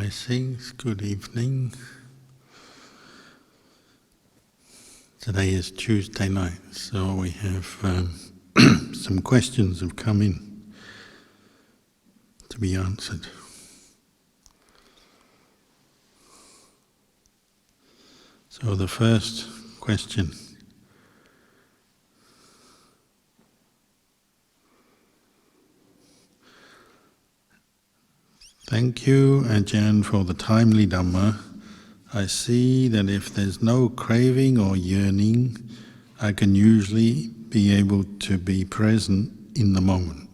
Blessings, good evening. Today is Tuesday night, so we have some questions have come in to be answered. So the first question. Thank you, Ajahn, for the timely Dhamma. I see that if there's no craving or yearning, I can usually be able to be present in the moment.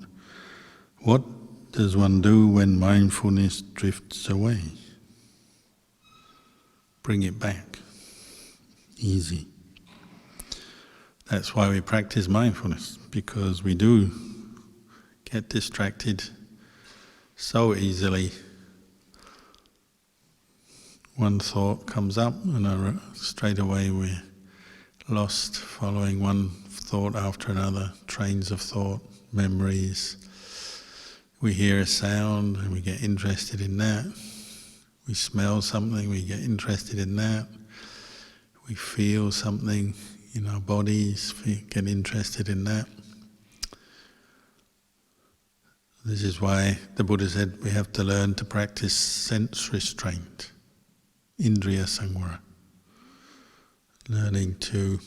What does one do when mindfulness drifts away? Bring it back. Easy. That's why we practice mindfulness, because we do get distracted so easily. One thought comes up and straight away we're lost, following one thought after another, trains of thought, memories. We hear a sound and we get interested in that. We smell something, we get interested in that. We feel something in our bodies, we get interested in that. This is why the Buddha said we have to learn to practice sense restraint, indriya samvara, learning to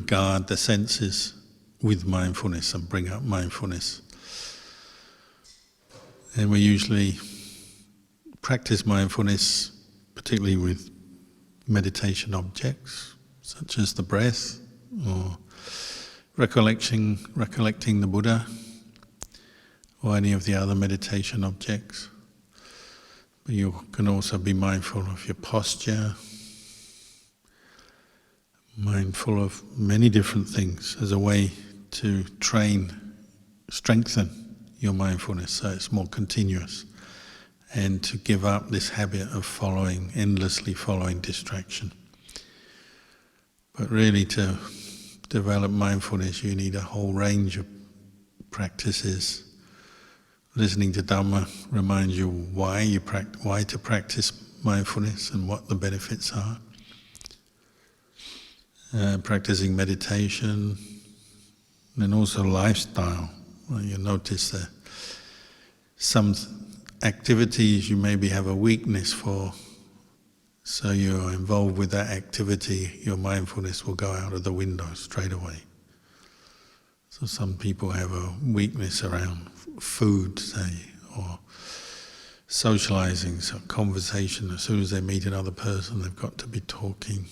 guard the senses with mindfulness and bring up mindfulness. And we usually practice mindfulness particularly with meditation objects, such as the breath, or recollecting the Buddha, or any of the other meditation objects. But you can also be mindful of your posture, mindful of many different things as a way to strengthen your mindfulness so it's more continuous, and to give up this habit of endlessly following distraction. But really, to develop mindfulness, you need a whole range of practices. Listening to Dhamma reminds you why to practice mindfulness and what the benefits are. Practicing meditation, and also lifestyle. Well, you notice that some activities you maybe have a weakness for, so you're involved with that activity, your mindfulness will go out of the window straight away. So some people have a weakness around food, say, or socializing, so conversation. As soon as they meet another person, they've got to be talking,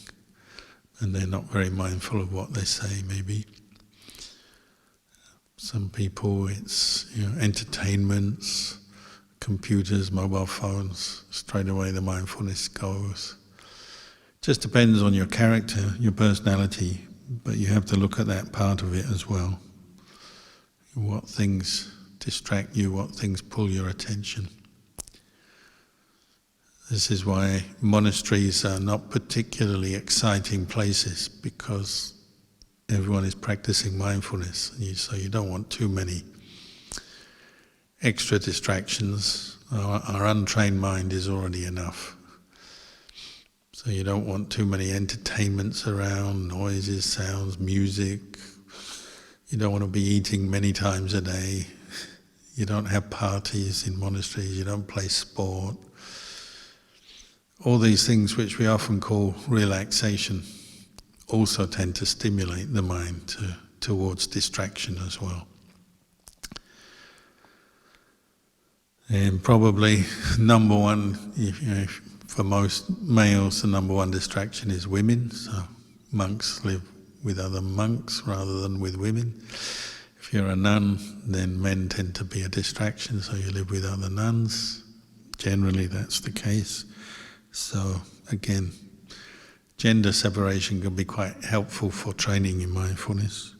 and they're not very mindful of what they say, maybe. Some people, it's entertainments, computers, mobile phones, straight away the mindfulness goes. Just depends on your character, your personality, but you have to look at that part of it as well. What things distract you, what things pull your attention. This is why monasteries are not particularly exciting places, because everyone is practicing mindfulness, so you don't want too many extra distractions. Our untrained mind is already enough. So you don't want too many entertainments around, noises, sounds, music. You don't want to be eating many times a day. You don't have parties in monasteries, you don't play sport. All these things which we often call relaxation also tend to stimulate the mind towards distraction as well. And probably number one, for most males, the number one distraction is women. So monks live with other monks rather than with women. If you're a nun, then men tend to be a distraction, so you live with other nuns. Generally that's the case. So again, gender separation can be quite helpful for training in mindfulness.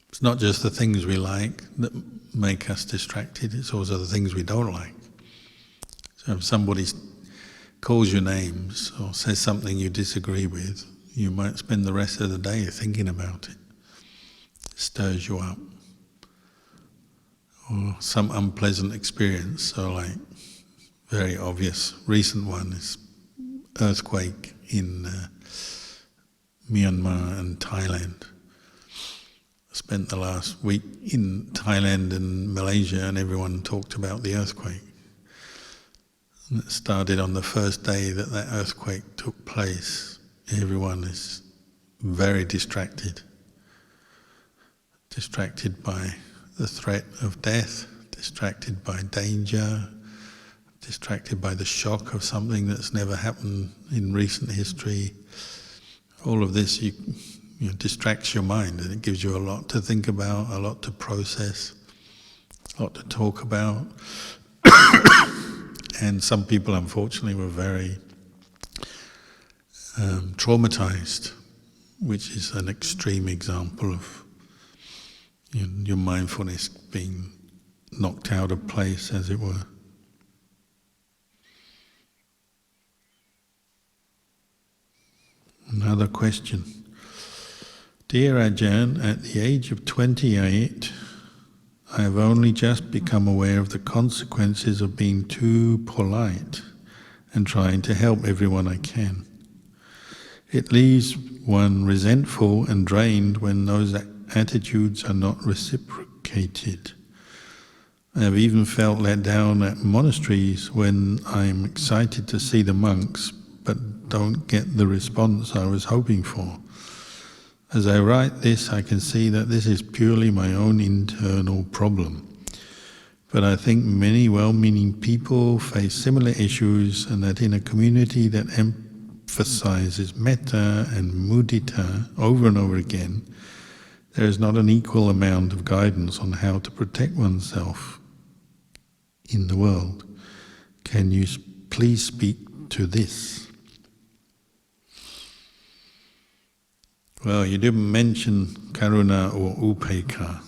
It's not just the things we like that make us distracted, it's also the things we don't like. So if somebody calls you names or says something you disagree with, you might spend the rest of the day thinking about it. stirs you up, or some unpleasant experience. So like, very obvious recent one is earthquake in Myanmar and Thailand. I spent the last week in Thailand and Malaysia, and everyone talked about the earthquake. And it started on the first day that that earthquake took place. Everyone is very distracted by the threat of death, distracted by danger, distracted by the shock of something that's never happened in recent history. All of this distracts your mind, and it gives you a lot to think about, a lot to process, a lot to talk about. And some people, unfortunately, were very traumatized, which is an extreme example of your mindfulness being knocked out of place, as it were. Another question. Dear Ajahn, at the age of 28, I have only just become aware of the consequences of being too polite and trying to help everyone I can. It leaves one resentful and drained when those attitudes are not reciprocated. I have even felt let down at monasteries when I am excited to see the monks but don't get the response I was hoping for. As I write this, I can see that this is purely my own internal problem. But I think many well-meaning people face similar issues, and that in a community that emphasizes metta and mudita over and over again, there is not an equal amount of guidance on how to protect oneself in the world. Can you please speak to this? Well, you didn't mention karuna or upekkha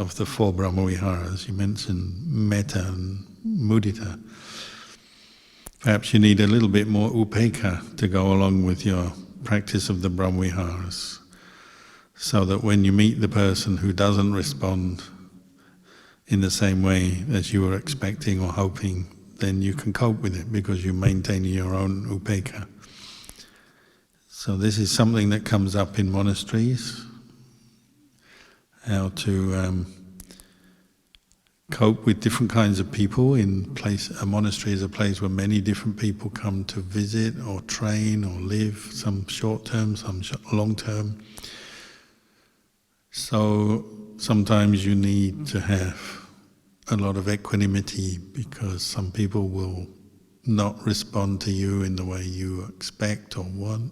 of the four Brahmaviharas. You mentioned metta and mudita. Perhaps you need a little bit more upekkha to go along with your practice of the Brahmaviharas, so that when you meet the person who doesn't respond in the same way as you were expecting or hoping, then you can cope with it because you maintain your own upekkha. So this is something that comes up in monasteries, how to cope with different kinds of people. A monastery is a place where many different people come to visit or train or live, some short-term, some long-term. So sometimes you need to have a lot of equanimity, because some people will not respond to you in the way you expect or want.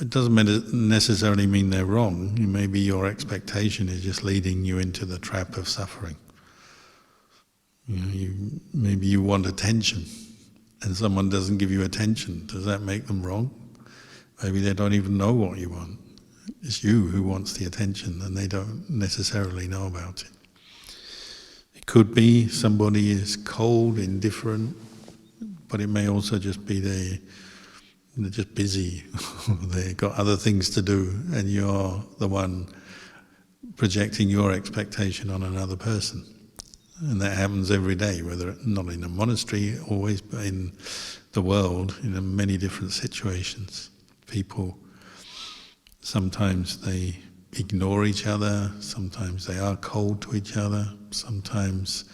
It doesn't necessarily mean they're wrong. Maybe your expectation is just leading you into the trap of suffering. Maybe you want attention, and someone doesn't give you attention. Does that make them wrong? Maybe they don't even know what you want. It's you who wants the attention, and they don't necessarily know about it. It could be somebody is cold, indifferent, but it may also just be they're just busy, they've got other things to do, and you're the one projecting your expectation on another person. And that happens every day, whether not in a monastery always, but in the world, in many different situations. People, sometimes they ignore each other, sometimes they are cold to each other, sometimes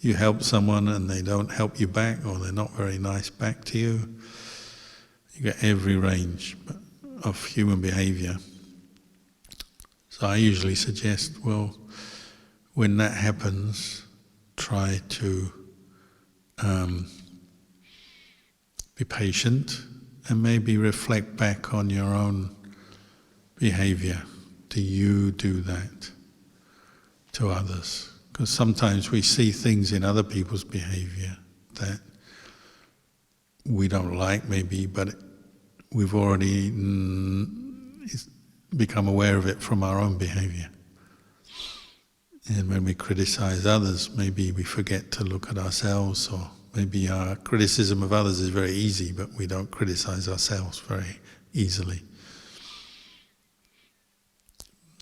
you help someone and they don't help you back, or they're not very nice back to you. You get every range of human behavior. So I usually suggest, well, when that happens, try to be patient and maybe reflect back on your own behavior. Do you do that to others? Because sometimes we see things in other people's behavior that we don't like maybe, but we've already become aware of it from our own behavior. And when we criticize others, maybe we forget to look at ourselves, or maybe our criticism of others is very easy, but we don't criticize ourselves very easily.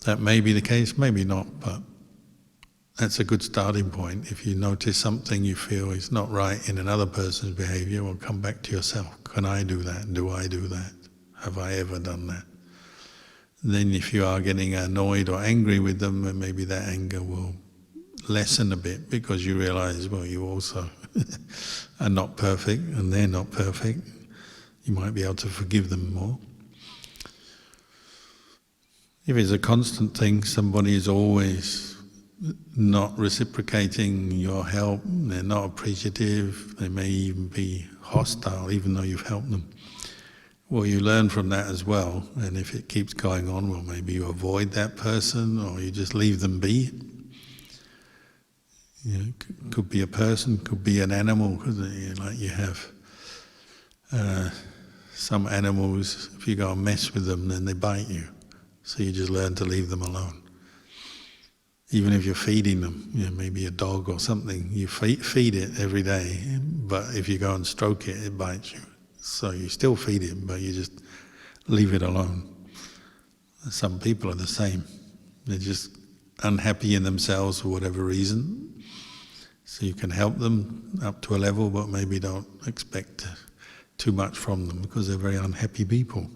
That may be the case, maybe not, but that's a good starting point. If you notice something you feel is not right in another person's behavior, well, come back to yourself. Can I do that? Do I do that? Have I ever done that? Then if you are getting annoyed or angry with them, then maybe that anger will lessen a bit, because you realize, well, you also are not perfect and they're not perfect. You might be able to forgive them more. If it's a constant thing, somebody is always not reciprocating your help, they're not appreciative, they may even be hostile even though you've helped them. Well, you learn from that as well, and if it keeps going on, well, maybe you avoid that person or you just leave them be. You know, could be a person, could be an animal, like you have some animals, if you go and mess with them, then they bite you. So you just learn to leave them alone. Even if you're feeding them, you know, maybe a dog or something, you feed it every day, but if you go and stroke it, it bites you. So you still feed it, but you just leave it alone. Some people are the same. They're just unhappy in themselves for whatever reason. So you can help them up to a level, but maybe don't expect too much from them because they're very unhappy people.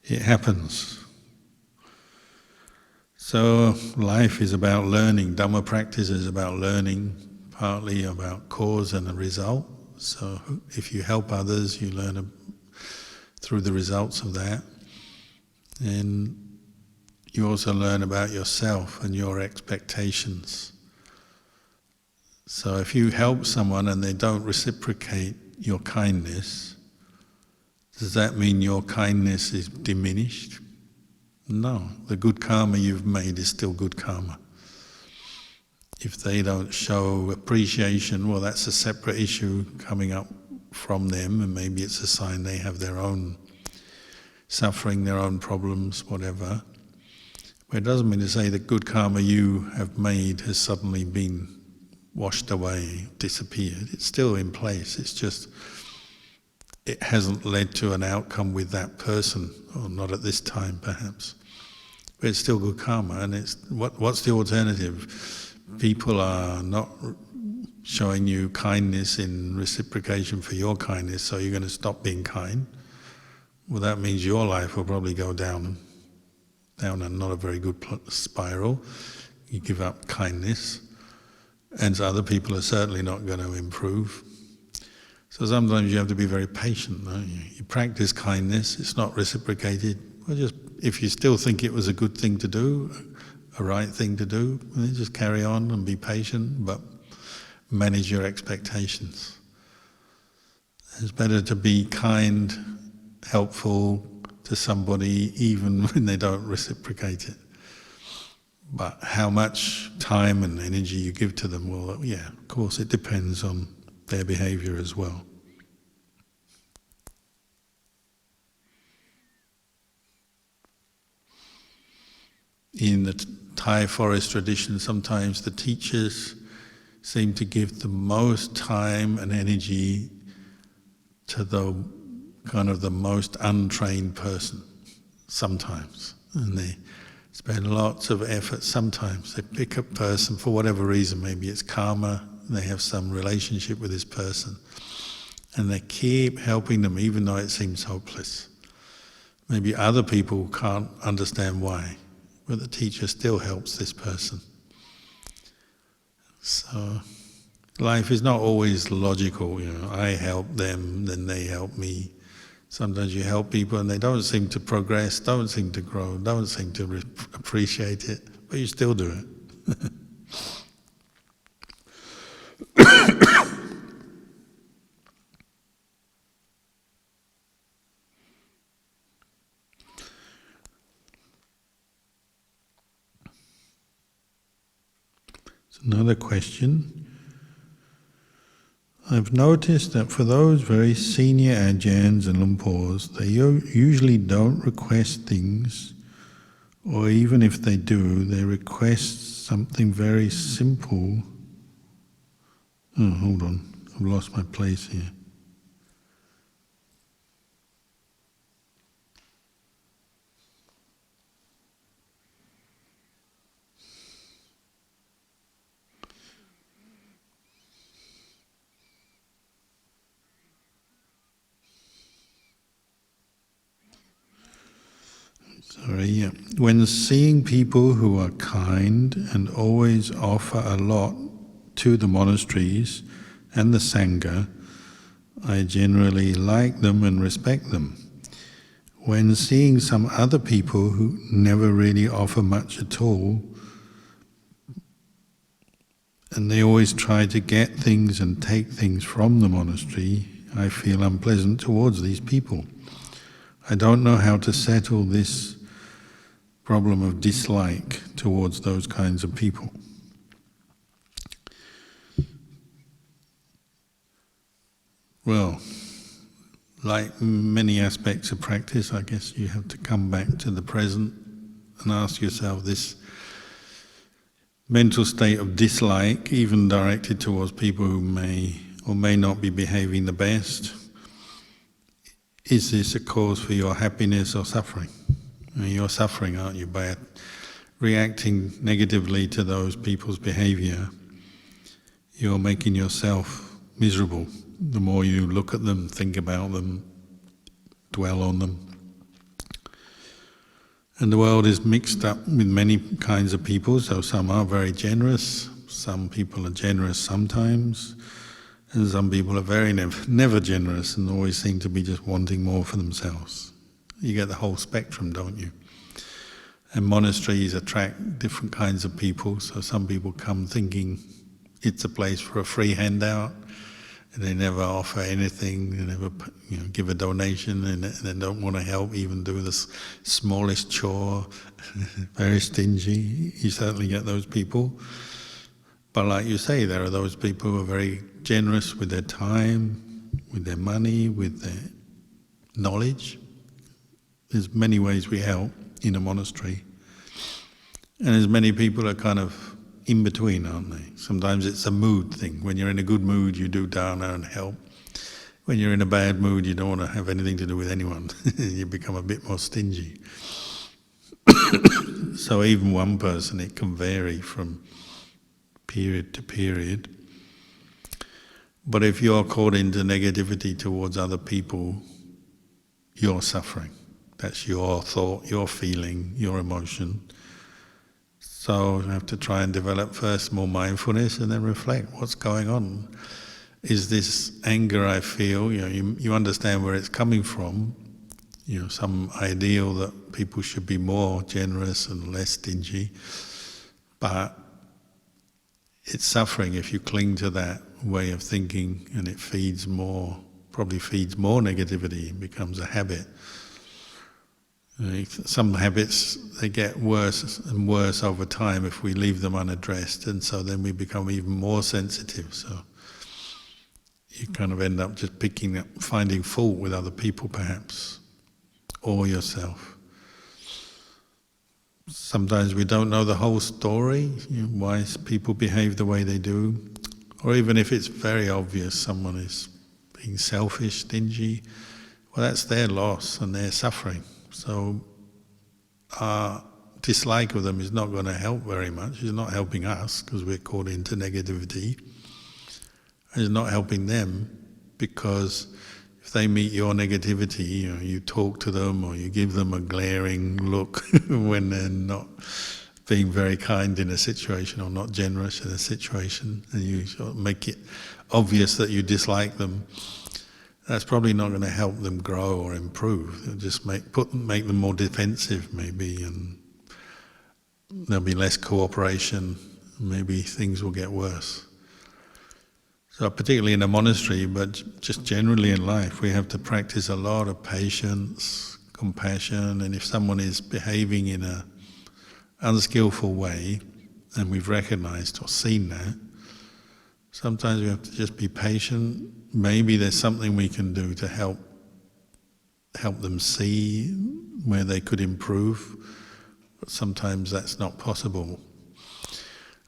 It happens. So life is about learning. Dhamma practice is about learning, partly about cause and a result. So if you help others, you learn through the results of that. And you also learn about yourself and your expectations. So if you help someone and they don't reciprocate your kindness, does that mean your kindness is diminished? No, the good karma you've made is still good karma. If they don't show appreciation, well, that's a separate issue coming up from them, and maybe it's a sign they have their own suffering, their own problems, whatever. But it doesn't mean to say that good karma you have made has suddenly been washed away, disappeared. It's still in place. It's just it hasn't led to an outcome with that person, or not at this time perhaps. But it's still good karma, and it's what's the alternative? People are not showing you kindness in reciprocation for your kindness, so you're going to stop being kind. Well, that means your life will probably go down and not a very good spiral. You give up kindness, and so other people are certainly not going to improve. So sometimes you have to be very patient. Don't you? You practice kindness, it's not reciprocated. Well, just if you still think it was a good thing to do, a right thing to do, then just carry on and be patient, but manage your expectations. It's better to be kind, helpful to somebody even when they don't reciprocate it. But how much time and energy you give to them, well, yeah, of course, it depends on their behavior as well. In the Thai forest tradition, sometimes the teachers seem to give the most time and energy to the kind of the most untrained person, sometimes. And they spend lots of effort. Sometimes they pick a person for whatever reason, maybe it's karma, they have some relationship with this person, and they keep helping them even though it seems hopeless. Maybe other people can't understand why, but the teacher still helps this person. So life is not always logical, you know, I help them, then they help me. Sometimes you help people and they don't seem to progress, don't seem to grow, don't seem to appreciate it, but you still do it. Another question. I've noticed that for those very senior Ajahns and Lumpurs, they usually don't request things, or even if they do, they request something very simple. Oh, hold on, I've lost my place here. when seeing people who are kind and always offer a lot to the monasteries and the Sangha, I generally like them and respect them. When seeing some other people who never really offer much at all, and they always try to get things and take things from the monastery, I feel unpleasant towards these people. I don't know how to settle this problem of dislike towards those kinds of people. Well, like many aspects of practice, I guess you have to come back to the present and ask yourself this mental state of dislike, even directed towards people who may or may not be behaving the best. Is this a cause for your happiness or suffering? I mean, you're suffering, aren't you, by reacting negatively to those people's behavior. You're making yourself miserable. The more you look at them, think about them, dwell on them. And the world is mixed up with many kinds of people, so some are very generous, some people are generous sometimes, and some people are very never generous and always seem to be just wanting more for themselves. You get the whole spectrum, don't you? And monasteries attract different kinds of people, so some people come thinking it's a place for a free handout, and they never offer anything, they never give a donation, and they don't want to help, even do the smallest chore, very stingy. You certainly get those people. But like you say, there are those people who are very generous with their time, with their money, with their knowledge. There's many ways we help in a monastery. And there's many people who are kind of in between, aren't they? Sometimes it's a mood thing. When you're in a good mood, you do dharma and help. When you're in a bad mood, you don't want to have anything to do with anyone. You become a bit more stingy. So even one person, it can vary from period to period. But if you're caught into negativity towards other people, you're suffering. That's your thought, your feeling, your emotion. So you have to try and develop first more mindfulness and then reflect what's going on. Is this anger I feel, you understand where it's coming from, some ideal that people should be more generous and less stingy, but it's suffering if you cling to that way of thinking, and it probably feeds more negativity, it becomes a habit. Some habits, they get worse and worse over time if we leave them unaddressed, and so then we become even more sensitive. So you kind of end up just finding fault with other people perhaps, or yourself. Sometimes we don't know the whole story, why people behave the way they do, or even if it's very obvious someone is being selfish, stingy, well, that's their loss and their suffering. So our dislike of them is not going to help very much. It's not helping us because we're caught into negativity. It's not helping them because if they meet your negativity, you talk to them or you give them a glaring look when they're not being very kind in a situation or not generous in a situation, and you sort of make it obvious that you dislike them, that's probably not going to help them grow or improve. It'll just make them more defensive maybe, and there'll be less cooperation, maybe things will get worse. So particularly in a monastery, but just generally in life, we have to practice a lot of patience, compassion, and if someone is behaving in an unskillful way, and we've recognized or seen that, sometimes we have to just be patient. Maybe there's something we can do to help them see where they could improve, but sometimes that's not possible.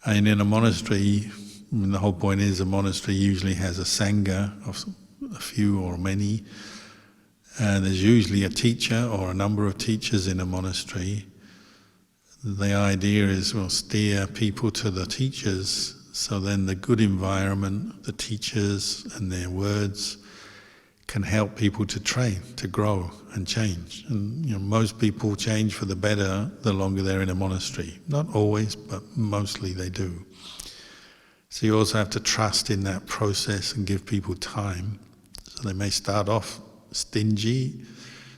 And in a monastery, the whole point is a monastery usually has a sangha of a few or many, and there's usually a teacher or a number of teachers in a monastery. The idea is we'll steer people to the teachers, so then the good environment, the teachers and their words can help people to train, to grow and change. And most people change for the better the longer they're in a monastery. Not always, but mostly they do. So you also have to trust in that process and give people time. So they may start off stingy,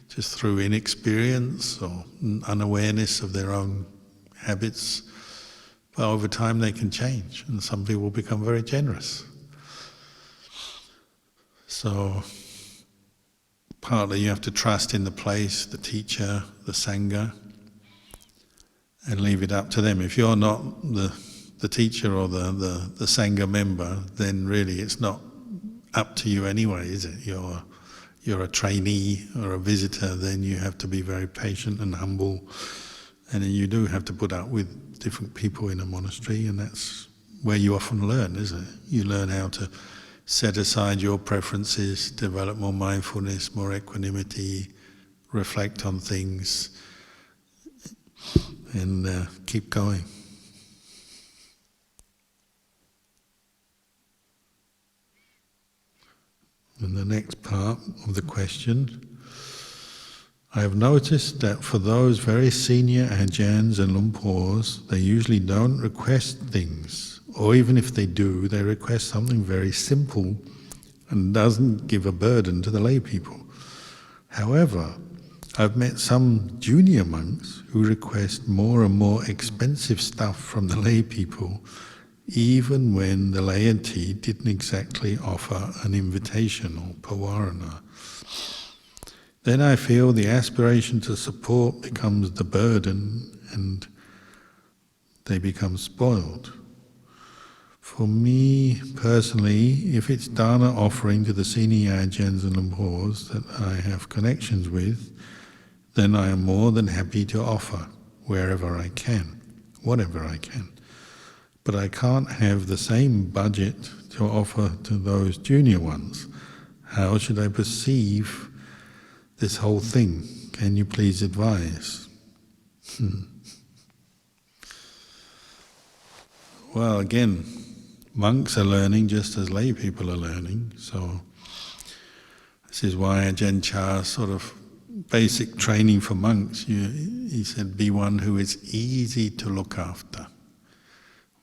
just through inexperience or unawareness of their own habits. But over time they can change, and some people become very generous. So partly you have to trust in the place, the teacher, the Sangha, and leave it up to them. If you're not the teacher or the Sangha member, then really it's not up to you anyway, is it? You're a trainee or a visitor, then you have to be very patient and humble, and then you do have to put up with different people in a monastery, and that's where you often learn, isn't it? You learn how to set aside your preferences, develop more mindfulness, more equanimity, reflect on things, and keep going. And the next part of the question, I have noticed that for those very senior Ajahns and Lumpurs, they usually don't request things, or even if they do, they request something very simple and doesn't give a burden to the lay people. However, I've met some junior monks who request more and more expensive stuff from the lay people, even when the laity didn't exactly offer an invitation or pavarana. Then I feel the aspiration to support becomes the burden and they become spoiled. For me personally, if it's dana offering to the senior Ajahns and Lumpurs that I have connections with, then I am more than happy to offer wherever I can, whatever I can. But I can't have the same budget to offer to those junior ones. How should I perceive this whole thing? Can you please advise? Well, again, monks are learning just as lay people are learning. So this is why Ajahn Chah's sort of basic training for monks, he said, be one who is easy to look after.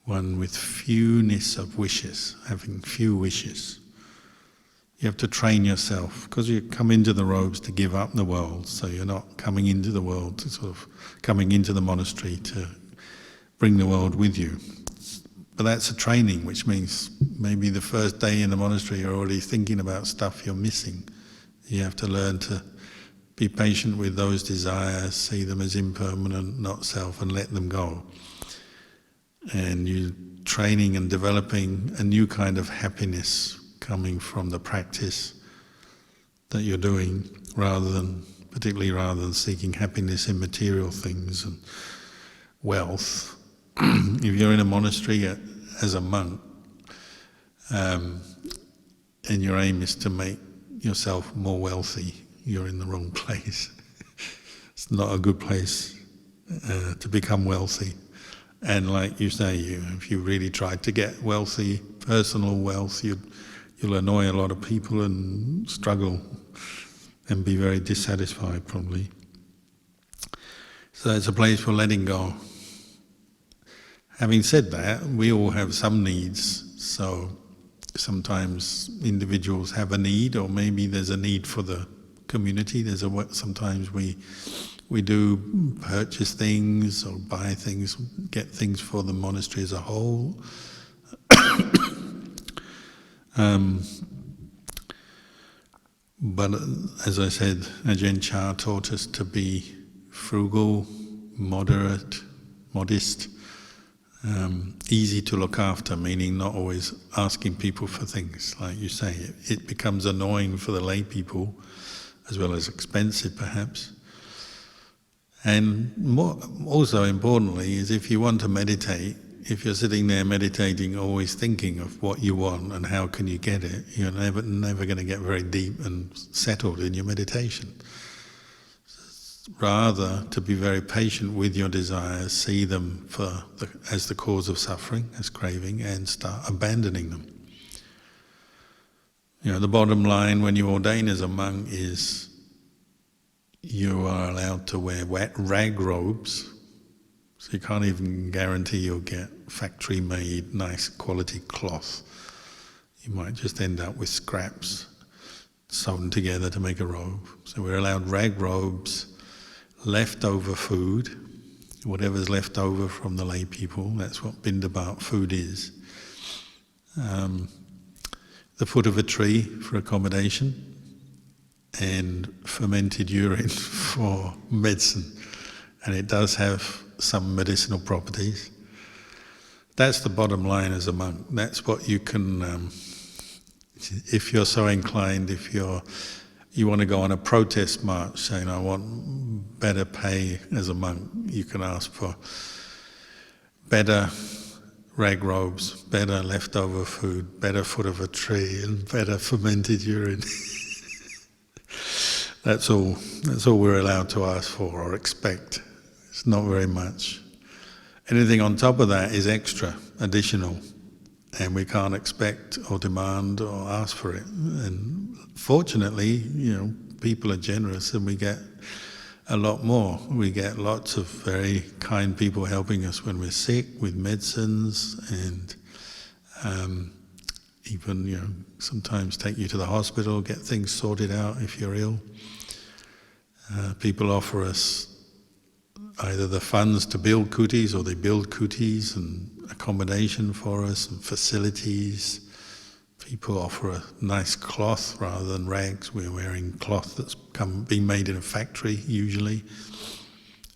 One with fewness of wishes, having few wishes. You have to train yourself, because you come into the robes to give up the world, so you're not coming into the world to sort of coming into the monastery to bring the world with you. But that's a training, which means maybe the first day in the monastery you're already thinking about stuff you're missing. You have to learn to be patient with those desires, see them as impermanent, not self, and let them go. And you're training and developing a new kind of happiness coming from the practice that you're doing, particularly rather than seeking happiness in material things and wealth. If you're in a monastery as a monk, and your aim is to make yourself more wealthy, you're in the wrong place. It's not a good place to become wealthy. And like you say, if you really tried to get wealthy, personal wealth, you'll annoy a lot of people and struggle and be very dissatisfied probably. So it's a place for letting go. Having said that, we all have some needs, so sometimes individuals have a need, or maybe there's a need for the community. Sometimes we do purchase things or buy things, get things for the monastery as a whole. But as I said, Ajahn Chah taught us to be frugal, moderate, modest, easy to look after, meaning not always asking people for things. Like you say, it becomes annoying for the lay people, as well as expensive perhaps. And also importantly is if you want to meditate, if you're sitting there meditating, always thinking of what you want and how can you get it, you're never going to get very deep and settled in your meditation. Rather, to be very patient with your desires, see them as the cause of suffering, as craving, and start abandoning them. The bottom line when you ordain as a monk is you are allowed to wear rag robes, so you can't even guarantee you'll get factory-made, nice quality cloth. You might just end up with scraps sewn together to make a robe. So we're allowed rag robes, leftover food, whatever's left over from the lay people, that's what Bindabat food is. The foot of a tree for accommodation, and fermented urine for medicine. And it does have some medicinal properties. That's the bottom line as a monk. That's what you can, if you're so inclined, if you want to go on a protest march saying, I want better pay as a monk, you can ask for better rag robes, better leftover food, better foot of a tree, and better fermented urine. That's all we're allowed to ask for or expect. It's not very much. Anything on top of that is extra, additional, and we can't expect or demand or ask for it. And fortunately, people are generous and we get a lot more. We get lots of very kind people helping us when we're sick with medicines, and even sometimes take you to the hospital, get things sorted out if you're ill. People offer us either the funds to build kutis, or they build kutis, and accommodation for us and facilities. People offer a nice cloth rather than rags. We're wearing cloth that's been made in a factory usually.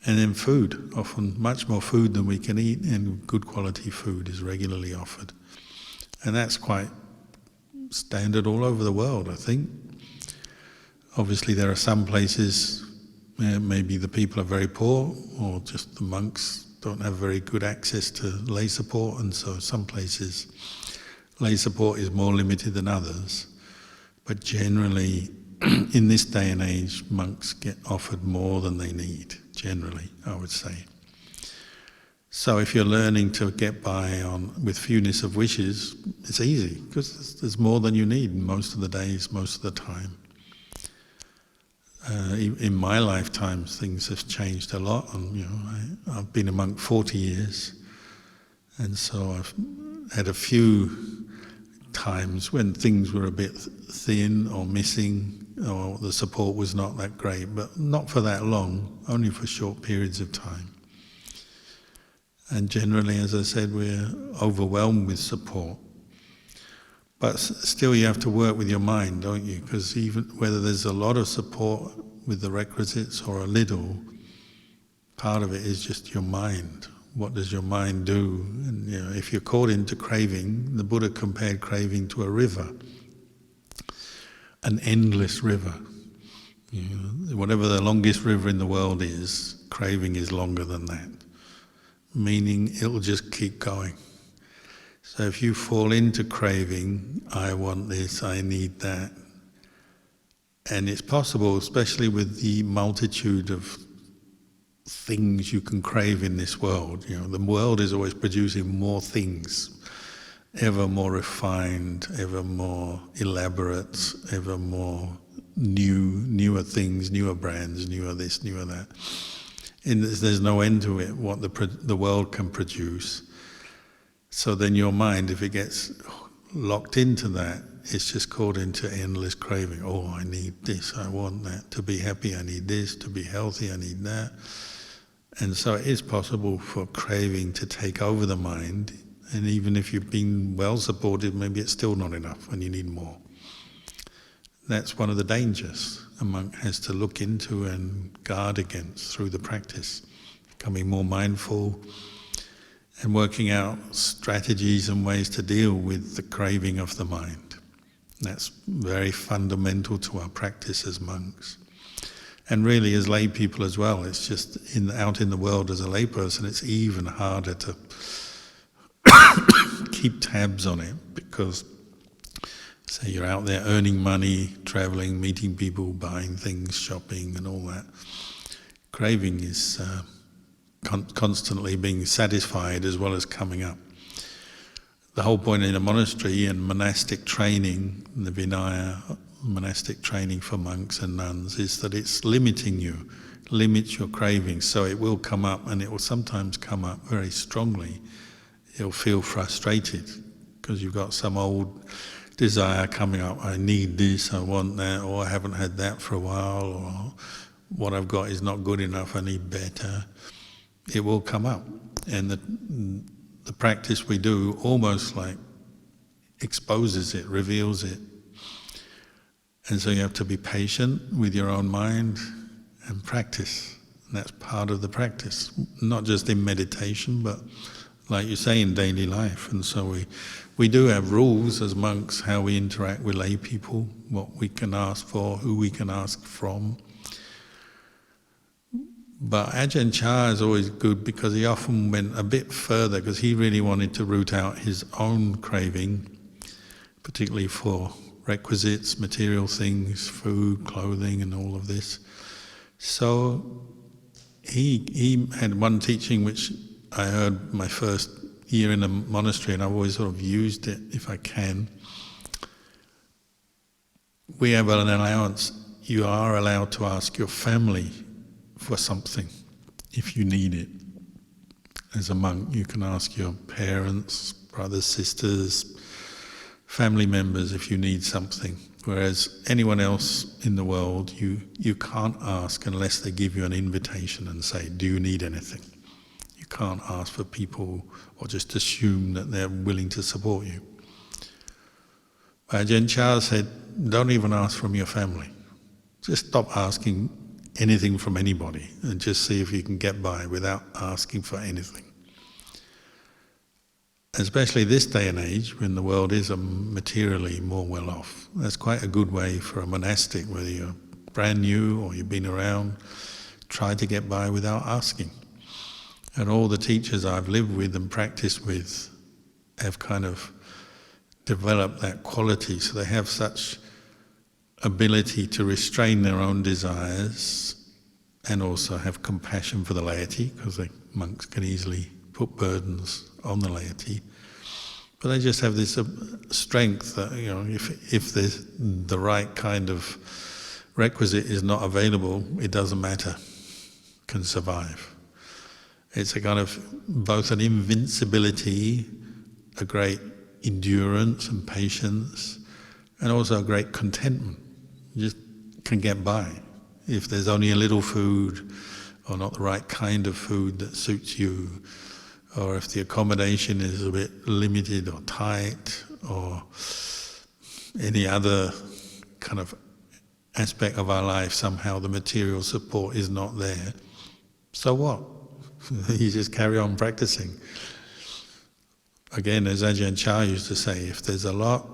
And then food, often much more food than we can eat, and good quality food is regularly offered. And that's quite standard all over the world, I think. Obviously there are some places where maybe the people are very poor, or just the monks don't have very good access to lay support, and so some places lay support is more limited than others. But generally, in this day and age, monks get offered more than they need, generally, I would say. So if you're learning to get by with fewness of wishes, it's easy, because there's more than you need most of the days, most of the time. In my lifetime, things have changed a lot, and I've been a monk 40 years, and so I've had a few times when things were a bit thin or missing, or the support was not that great, but not for that long, only for short periods of time. And generally, as I said, we're overwhelmed with support. But still you have to work with your mind, don't you? Because even whether there's a lot of support with the requisites or a little, part of it is just your mind. What does your mind do? And if you're caught into craving, the Buddha compared craving to a river, an endless river. Whatever the longest river in the world is, craving is longer than that, meaning it'll just keep going. So if you fall into craving, I want this, I need that, and it's possible, especially with the multitude of things you can crave in this world. The world is always producing more things, ever more refined, ever more elaborate, ever more newer things, newer brands, newer this, newer that. And there's no end to it, what the world can produce. So then your mind, if it gets locked into that, it's just caught into endless craving. Oh, I need this, I want that. To be happy, I need this. To be healthy, I need that. And so it is possible for craving to take over the mind, and even if you've been well supported, maybe it's still not enough and you need more. That's one of the dangers a monk has to look into and guard against through the practice, becoming more mindful and working out strategies and ways to deal with the craving of the mind. That's very fundamental to our practice as monks. And really as lay people as well. It's just out in the world as a lay person, it's even harder to keep tabs on it, because say you're out there earning money, traveling, meeting people, buying things, shopping and all that. Craving is constantly being satisfied as well as coming up. the whole point in a monastery and monastic training, the Vinaya, monastic training for monks and nuns, is that it's limiting you, limits your cravings, so it will come up, and it will sometimes come up very strongly. You'll feel frustrated because you've got some old desire coming up. I need this, I want that, or I haven't had that for a while, or what I've got is not good enough, I need better. It will come up, and the practice we do almost like exposes it, reveals it. And so you have to be patient with your own mind and practice. And that's part of the practice, not just in meditation, but like you say, in daily life. And so we do have rules as monks, how we interact with lay people, what we can ask for, who we can ask from. But Ajahn Chah is always good because he often went a bit further, because he really wanted to root out his own craving, particularly for requisites, material things, food, clothing, and all of this. So he had one teaching which I heard my first year in a monastery, and I've always sort of used it if I can. We have an allowance. You are allowed to ask your family for something if you need it. As a monk, you can ask your parents, brothers, sisters, family members if you need something. Whereas anyone else in the world, you can't ask unless they give you an invitation and say, do you need anything? You can't ask for people or just assume that they're willing to support you. But Ajahn Chah said, don't even ask from your family. Just stop asking anything from anybody and just see if you can get by without asking for anything. Especially this day and age when the world is materially more well off. That's quite a good way for a monastic, whether you're brand new or you've been around, try to get by without asking. And all the teachers I've lived with and practiced with have kind of developed that quality, so they have such ability to restrain their own desires and also have compassion for the laity, because the monks can easily put burdens on the laity. But they just have this strength that, you know, if the right kind of requisite is not available, it doesn't matter, can survive. It's a kind of both an invincibility, a great endurance and patience, and also a great contentment. You just can get by. If there's only a little food, or not the right kind of food that suits you, or if the accommodation is a bit limited or tight, or any other kind of aspect of our life, somehow the material support is not there, so what? You just carry on practicing. Again, as Ajahn Chah used to say, if there's a lot,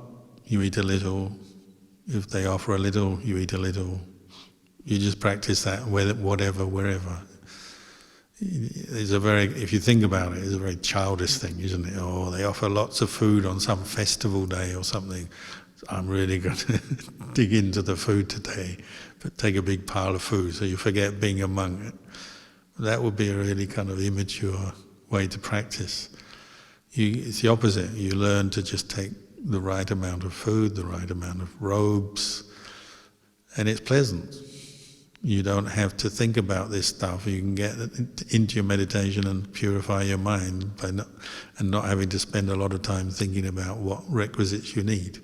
you eat a little. If they offer a little, you eat a little. You just practice that whatever, wherever. It's if you think about it, it's a very childish thing, isn't it? Or they offer lots of food on some festival day or something. I'm really going to dig into the food today, but take a big pile of food so you forget being a monk. That would be a really kind of immature way to practice. It's the opposite. You learn to just take the right amount of food, the right amount of robes, and it's pleasant. You don't have to think about this stuff. You can get into your meditation and purify your mind by not having to spend a lot of time thinking about what requisites you need.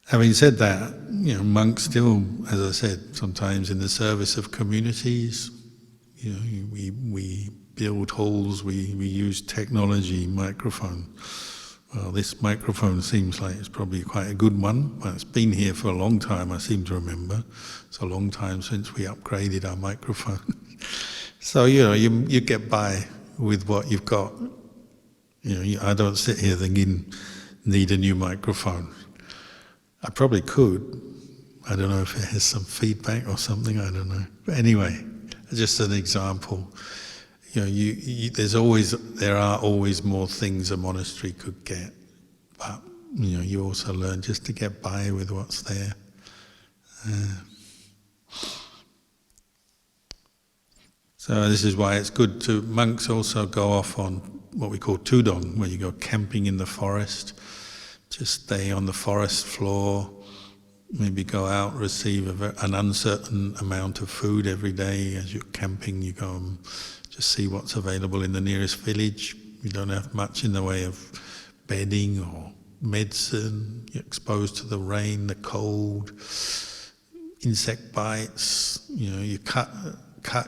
Having said that, you know, monks still, as I said, sometimes in the service of communities. You know, we build halls, we use technology, microphone. Well, this microphone seems like it's probably quite a good one, but it's been here for a long time, I seem to remember. It's a long time since we upgraded our microphone. So, you know, you get by with what you've got. You know, I don't sit here thinking, need a new microphone. I probably could. I don't know if it has some feedback or something, I don't know. But anyway, just an example. You know, there are always more things a monastery could get, but you know, you also learn just to get by with what's there. So this is why it's good to monks also go off on what we call tudong, where you go camping in the forest, just stay on the forest floor, maybe go out, receive an uncertain amount of food every day. As you're camping, you go and just see what's available in the nearest village. You don't have much in the way of bedding or medicine. You're exposed to the rain, the cold, insect bites. You cut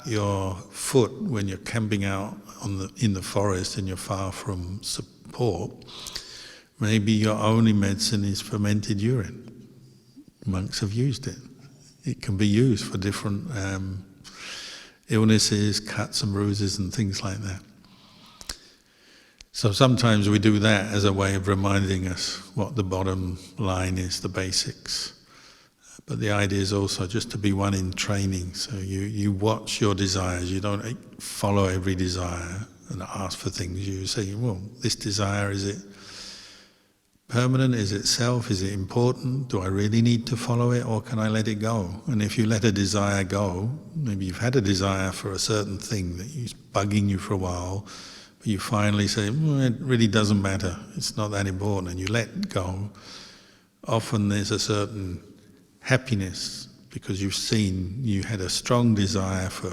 your foot when you're camping out in the forest and you're far from support. Maybe your only medicine is fermented urine. Monks have used it. It can be used for different illnesses, cuts and bruises and things like that. So sometimes we do that as a way of reminding us what the bottom line is, the basics. But the idea is also just to be one in training. So you watch your desires. You don't follow every desire and ask for things. You say, well, this desire, is it permanent? Is it self? Is it important? Do I really need to follow it, or can I let it go? And if you let a desire go, maybe you've had a desire for a certain thing that is bugging you for a while, but you finally say, it really doesn't matter, it's not that important, and you let go. Often there's a certain happiness because you've seen you had a strong desire for,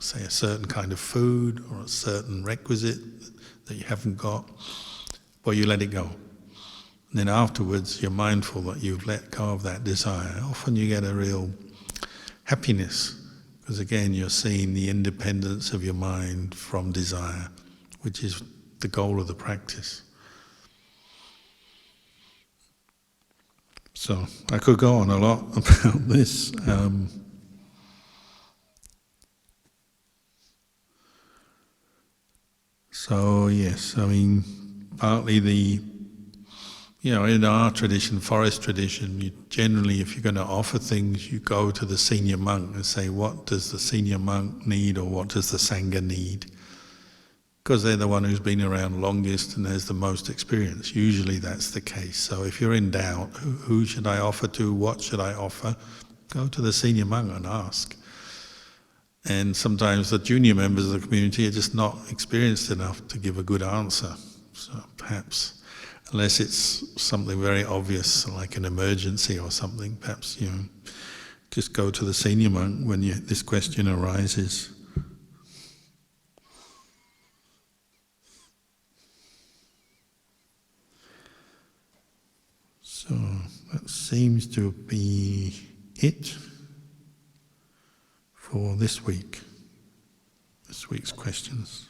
say, a certain kind of food or a certain requisite that you haven't got, or you let it go. And then afterwards you're mindful that you've let go of that desire. Often you get a real happiness because again you're seeing the independence of your mind from desire, which is the goal of the practice. So I could go on a lot about this. So yes, I mean, partly in our tradition, forest tradition, generally if you're going to offer things, you go to the senior monk and say, what does the senior monk need, or what does the Sangha need? Because they're the one who's been around longest and has the most experience. Usually that's the case. So if you're in doubt, who should I offer to, what should I offer? Go to the senior monk and ask. And sometimes the junior members of the community are just not experienced enough to give a good answer. So perhaps, unless it's something very obvious, like an emergency or something, perhaps just go to the senior monk when this question arises. So that seems to be it for this week's questions.